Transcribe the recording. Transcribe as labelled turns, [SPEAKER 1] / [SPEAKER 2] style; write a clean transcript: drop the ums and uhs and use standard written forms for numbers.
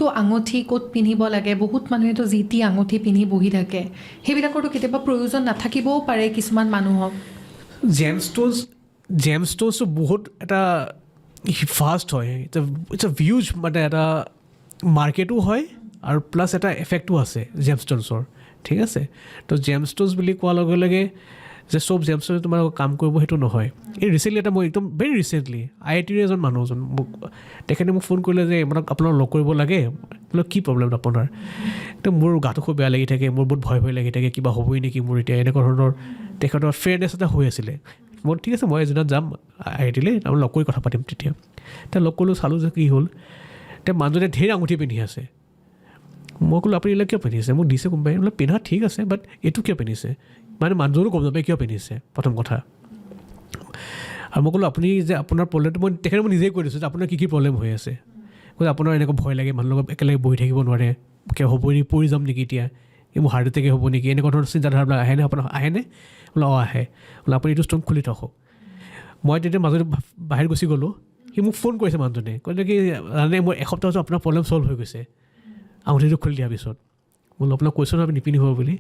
[SPEAKER 1] তো আঙুঠি ক'ত পিন্ধিব লাগে, বহুত মানুহেতো যি টি আঙুঠি পিন্ধি বহি থাকে, সেইবিলাকৰতো কেতিয়াবা প্ৰয়োজন নাথাকিবও পাৰে কিছুমান মানুহক।
[SPEAKER 2] জেম ষ্ট'নছটো বহুত এটা ফাষ্ট হয়, ইটছ এ ভিউজ, মানে এটা মাৰ্কেটো হয় আৰু প্লাছ এটা এফেক্টো আছে জেম ষ্ট'নছৰ, ঠিক আছে। তো জেম ষ্ট'নছ বুলি কোৱাৰ লগে লগে যে চব জেম ষ্ট'নে তোমাৰ কাম কৰিব সেইটো নহয়। এই ৰিচেণ্টলি এটা মই একদম ভেৰি ৰিচেণ্টলি IITৰ এজন মানুহজন তেখেতে মোক ফোন কৰিলে যে আপোনাক লগ কৰিব লাগে, বোলে কি প্ৰব্লেম আপোনাৰ? তো মোৰ গাটো খুব বেয়া লাগি থাকে, মোৰ বহুত ভয় লাগি থাকে, কিবা হ'বই নেকি মোৰ এতিয়া, এনেকুৱা ধৰণৰ তেখেতৰ ফেয়াৰনেছ এটা হৈ আছিলে। মই ঠিক আছে, মই এজনত যাম IITলৈ, আমি লগ কৰি কথা পাতিম তেতিয়া। এতিয়া লগ কৰিলোঁ, চালোঁ যে কি হ'ল, এতিয়া মানুহজনে ঢেৰ আঙুঠি পিন্ধি আছে। মই ক'লোঁ আপুনি এইবিলাক কিয় পিন্ধিছে? মোক দিছে কোনোবাই, বোলে পিন্ধা ঠিক আছে, বাট এইটো কিয় পিন্ধিছে? মানে মানুহজনো গম নাপায় কিয় পিন্ধিছে প্ৰথম কথা। আৰু মই ক'লোঁ আপুনি যে আপোনাৰ প্ৰব্লেমটো তেখেতে মই নিজেই কৈ দিছোঁ যে আপোনাৰ কি প্ৰব্লেম হৈ আছে। কৈছে আপোনাৰ এনেকুৱা ভয় লাগে, মানুহৰ লগত একেলগে বহি থাকিব নোৱাৰে, কিয় হ'ব নেকি, পৰি যাম নেকি এতিয়া, এই মোৰ হাৰ্ট এটেকে হ'ব নেকি, এনেকুৱা ধৰণৰ চিন্তাধাৰাবিলাক আহেনে আপোনাৰ? আহেনে? বোলে অঁ আহে। বোলে আপুনি এইটো ষ্ট'ন খুলি থওক। মই তেতিয়া মাজতে বাহিৰত গুচি গ'লোঁ, সি মোক ফোন কৰিছে মানুহজনে, কৈছে কি জানে মোৰ এসপ্তাহ পিছত আপোনাৰ প্ৰব্লেম ছল্ভ হৈ গৈছে আঙুঠিটো খুলি দিয়াৰ পিছত। বোলো আপোনাক কৈছোঁ নহয় আপুনি নিপিন্ধিব বুলি।